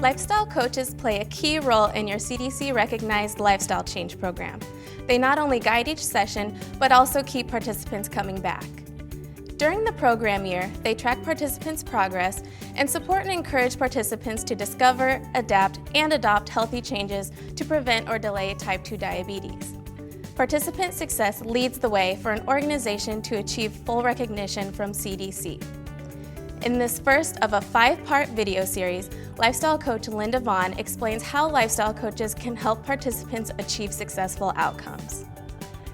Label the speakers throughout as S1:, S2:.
S1: Lifestyle coaches play a key role in your CDC-recognized lifestyle change program. They not only guide each session, but also keep participants coming back. During the program year, they track participants' progress and support and encourage participants to discover, adapt, and adopt healthy changes to prevent or delay type 2 diabetes. Participant success leads the way for an organization to achieve full recognition from CDC. In this first of a 5-part video series, lifestyle coach Linda Vaughn explains how lifestyle coaches can help participants achieve successful outcomes.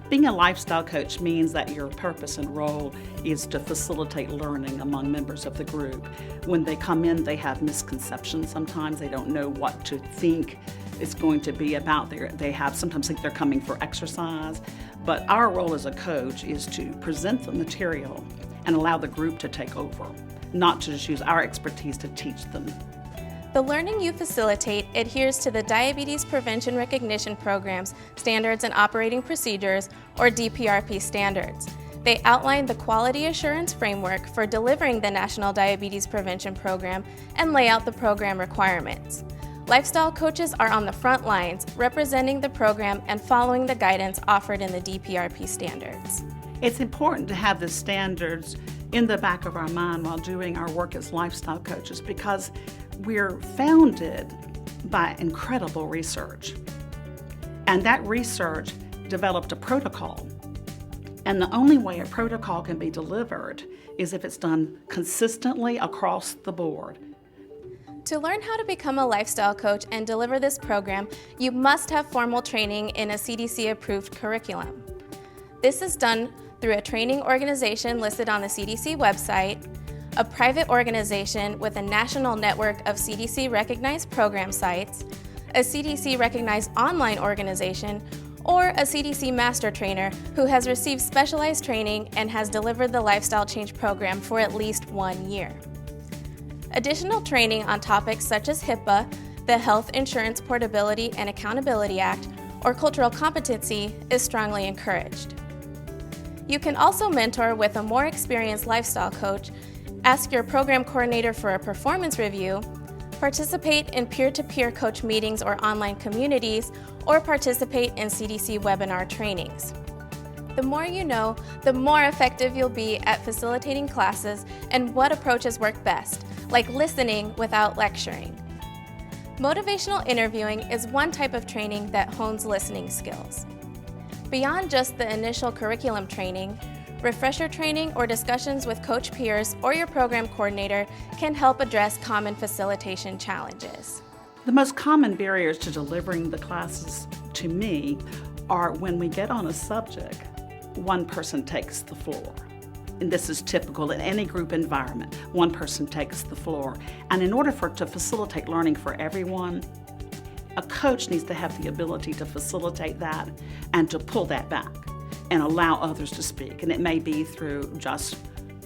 S2: Being a lifestyle coach means that your purpose and role is to facilitate learning among members of the group. When they come in, they have misconceptions. Sometimes they don't know what to think it's going to be about. They sometimes think they're coming for exercise. But our role as a coach is to present the material and allow the group to take over, not to just use our expertise to teach them.
S1: The learning you facilitate adheres to the Diabetes Prevention Recognition Program's Standards and Operating Procedures, or DPRP standards. They outline the quality assurance framework for delivering the National Diabetes Prevention Program and lay out the program requirements. Lifestyle coaches are on the front lines, representing the program and following the guidance offered in the DPRP standards.
S2: It's important to have the standards in the back of our mind while doing our work as lifestyle coaches, because we're founded by incredible research. And that research developed a protocol. And the only way a protocol can be delivered is if it's done consistently across the board.
S1: To learn how to become a lifestyle coach and deliver this program, you must have formal training in a CDC-approved curriculum. This is done through a training organization listed on the CDC website, a private organization with a national network of CDC-recognized program sites, a CDC-recognized online organization, or a CDC master trainer who has received specialized training and has delivered the Lifestyle Change program for at least 1 year. Additional training on topics such as HIPAA, the Health Insurance Portability and Accountability Act, or cultural competency is strongly encouraged. You can also mentor with a more experienced lifestyle coach, ask your program coordinator for a performance review, participate in peer-to-peer coach meetings or online communities, or participate in CDC webinar trainings. The more you know, the more effective you'll be at facilitating classes and what approaches work best, like listening without lecturing. Motivational interviewing is one type of training that hones listening skills. Beyond just the initial curriculum training, refresher training or discussions with coach peers or your program coordinator can help address common facilitation challenges.
S2: The most common barriers to delivering the classes to me are when we get on a subject, one person takes the floor. And this is typical in any group environment. One person takes the floor. And in order to facilitate learning for everyone, a coach needs to have the ability to facilitate that and to pull that back and allow others to speak. And it may be through just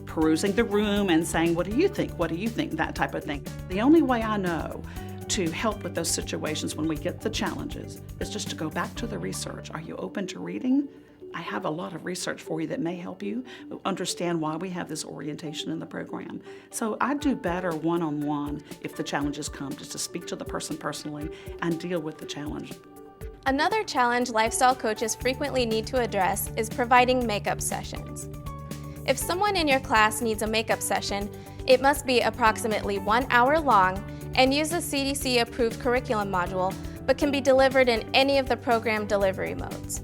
S2: perusing the room and saying, what do you think? What do you think? That type of thing. The only way I know to help with those situations when we get the challenges is just to go back to the research. Are you open to reading? I have a lot of research for you that may help you understand why we have this orientation in the program. So I do better one-on-one if the challenges come, just to speak to the person personally and deal with the challenge.
S1: Another challenge lifestyle coaches frequently need to address is providing makeup sessions. If someone in your class needs a makeup session, it must be approximately 1 hour long and use a CDC-approved curriculum module, but can be delivered in any of the program delivery modes.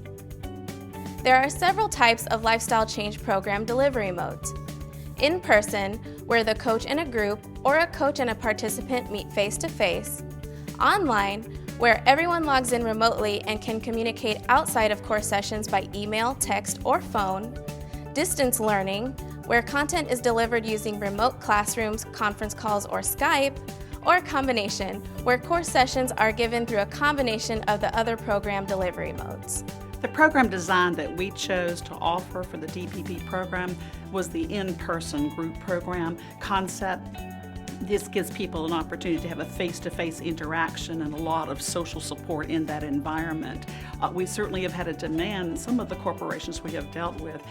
S1: There are several types of lifestyle change program delivery modes. In person, where the coach and a group or a coach and a participant meet face-to-face. Online, where everyone logs in remotely and can communicate outside of course sessions by email, text, or phone. Distance learning, where content is delivered using remote classrooms, conference calls, or Skype. Or a combination, where course sessions are given through a combination of the other program delivery modes.
S2: The program design that we chose to offer for the DPP program was the in-person group program concept. This gives people an opportunity to have a face-to-face interaction and a lot of social support in that environment. We certainly have had a demand in some of the corporations we have dealt with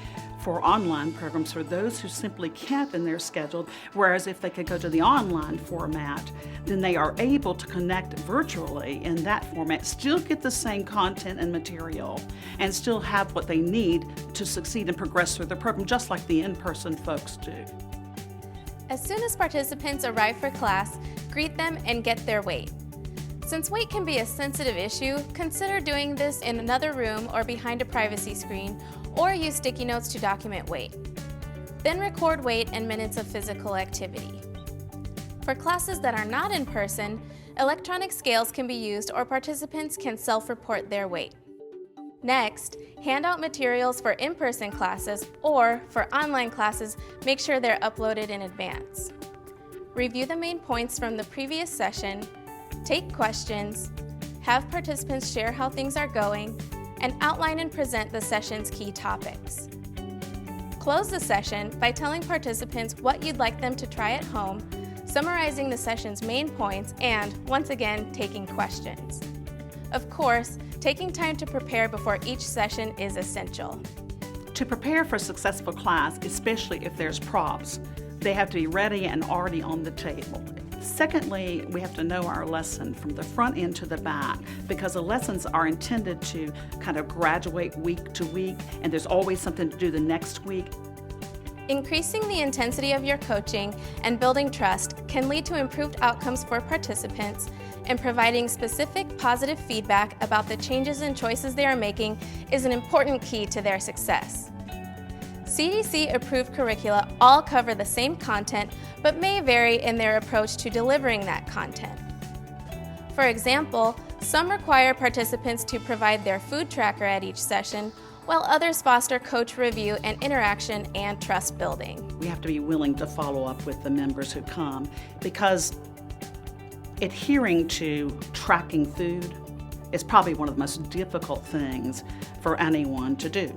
S2: for online programs for those who simply can't in their schedule, whereas if they could go to the online format, then they are able to connect virtually in that format, still get the same content and material, and still have what they need to succeed and progress through the program, just like the in-person folks do.
S1: As soon as participants arrive for class, greet them and get their weight. Since weight can be a sensitive issue, consider doing this in another room or behind a privacy screen, or use sticky notes to document weight. Then record weight and minutes of physical activity. For classes that are not in person, electronic scales can be used or participants can self-report their weight. Next, hand out materials for in-person classes, or for online classes, make sure they're uploaded in advance. Review the main points from the previous session, take questions, have participants share how things are going, and outline and present the session's key topics. Close the session by telling participants what you'd like them to try at home, summarizing the session's main points, and, once again, taking questions. Of course, taking time to prepare before each session is essential.
S2: To prepare for a successful class, especially if there's props, they have to be ready and already on the table. Secondly, we have to know our lesson from the front end to the back, because the lessons are intended to kind of graduate week to week, and there's always something to do the next week.
S1: Increasing the intensity of your coaching and building trust can lead to improved outcomes for participants, and providing specific positive feedback about the changes and choices they are making is an important key to their success. CDC-approved curricula all cover the same content, but may vary in their approach to delivering that content. For example, some require participants to provide their food tracker at each session, while others foster coach review and interaction and trust building.
S2: We have to be willing to follow up with the members who come, because adhering to tracking food is probably one of the most difficult things for anyone to do.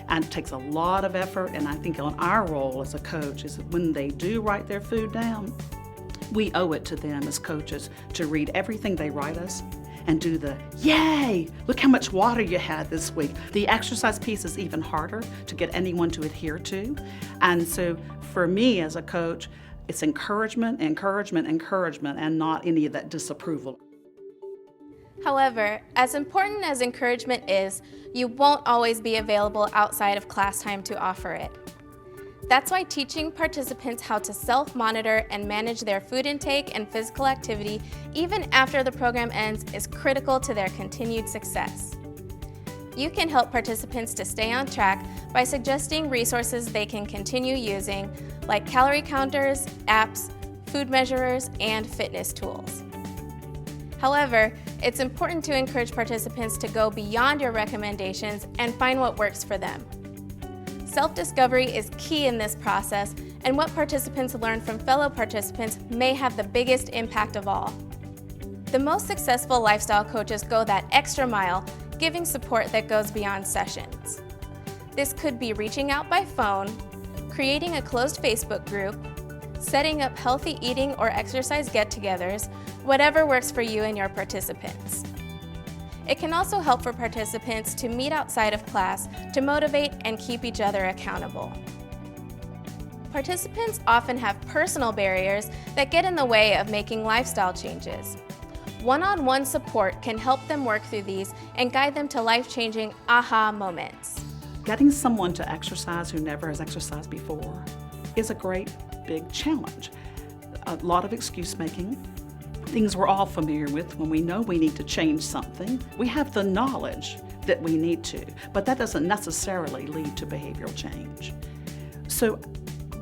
S2: And it takes a lot of effort, and I think on our role as a coach is that when they do write their food down, we owe it to them as coaches to read everything they write us and do the, yay, look how much water you had this week. The exercise piece is even harder to get anyone to adhere to. And so for me as a coach, it's encouragement, encouragement, encouragement, and not any of that disapproval.
S1: However, as important as encouragement is, you won't always be available outside of class time to offer it. That's why teaching participants how to self-monitor and manage their food intake and physical activity even after the program ends is critical to their continued success. You can help participants to stay on track by suggesting resources they can continue using, like calorie counters, apps, food measurers, and fitness tools. However, it's important to encourage participants to go beyond your recommendations and find what works for them. Self-discovery is key in this process, and what participants learn from fellow participants may have the biggest impact of all. The most successful lifestyle coaches go that extra mile, giving support that goes beyond sessions. This could be reaching out by phone, creating a closed Facebook group, setting up healthy eating or exercise get-togethers, whatever works for you and your participants. It can also help for participants to meet outside of class to motivate and keep each other accountable. Participants often have personal barriers that get in the way of making lifestyle changes. One-on-one support can help them work through these and guide them to life-changing aha moments.
S2: Getting someone to exercise who never has exercised before is a great big challenge. A lot of excuse making, things we're all familiar with when we know we need to change something. We have the knowledge that we need to, but that doesn't necessarily lead to behavioral change. So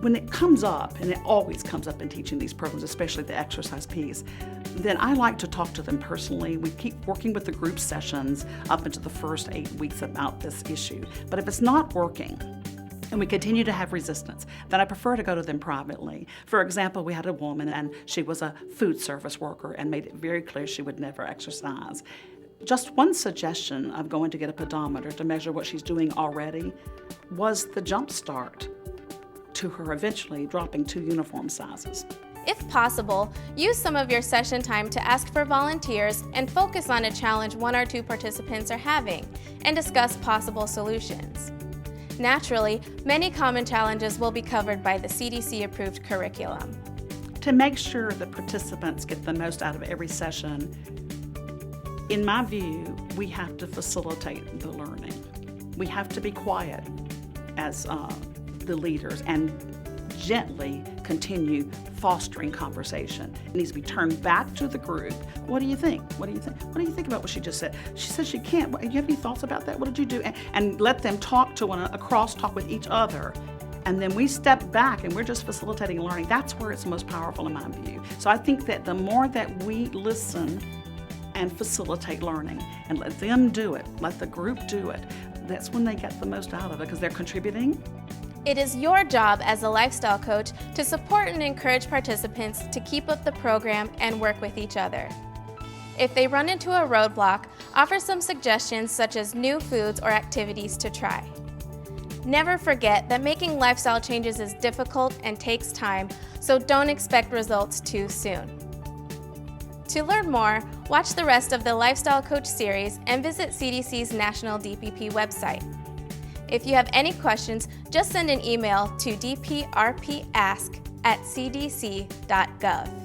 S2: when it comes up, and it always comes up in teaching these programs, especially the exercise piece, then I like to talk to them personally. We keep working with the group sessions up into the first 8 weeks about this issue. But if it's not working, and we continue to have resistance, then I prefer to go to them privately. For example, we had a woman and she was a food service worker and made it very clear she would never exercise. Just one suggestion of going to get a pedometer to measure what she's doing already was the jump start to her eventually dropping 2 uniform sizes.
S1: If possible, use some of your session time to ask for volunteers and focus on a challenge 1 or 2 participants are having and discuss possible solutions. Naturally, many common challenges will be covered by the CDC-approved curriculum.
S2: To make sure the participants get the most out of every session, in my view, we have to facilitate the learning. We have to be quiet as the leaders and gently continue fostering conversation. It needs to be turned back to the group. What do you think? What do you think? What do you think about what she just said? She said she can't. You have any thoughts about that? What did you do? And let them talk to one another, cross-talk with each other. And then we step back and we're just facilitating learning. That's where it's most powerful in my view. So I think that the more that we listen and facilitate learning and let them do it, let the group do it, that's when they get the most out of it because they're contributing.
S1: It is your job as a lifestyle coach to support and encourage participants to keep up the program and work with each other. If they run into a roadblock, offer some suggestions such as new foods or activities to try. Never forget that making lifestyle changes is difficult and takes time, so don't expect results too soon. To learn more, watch the rest of the Lifestyle Coach series and visit CDC's National DPP website. If you have any questions, just send an email to dprpask@cdc.gov.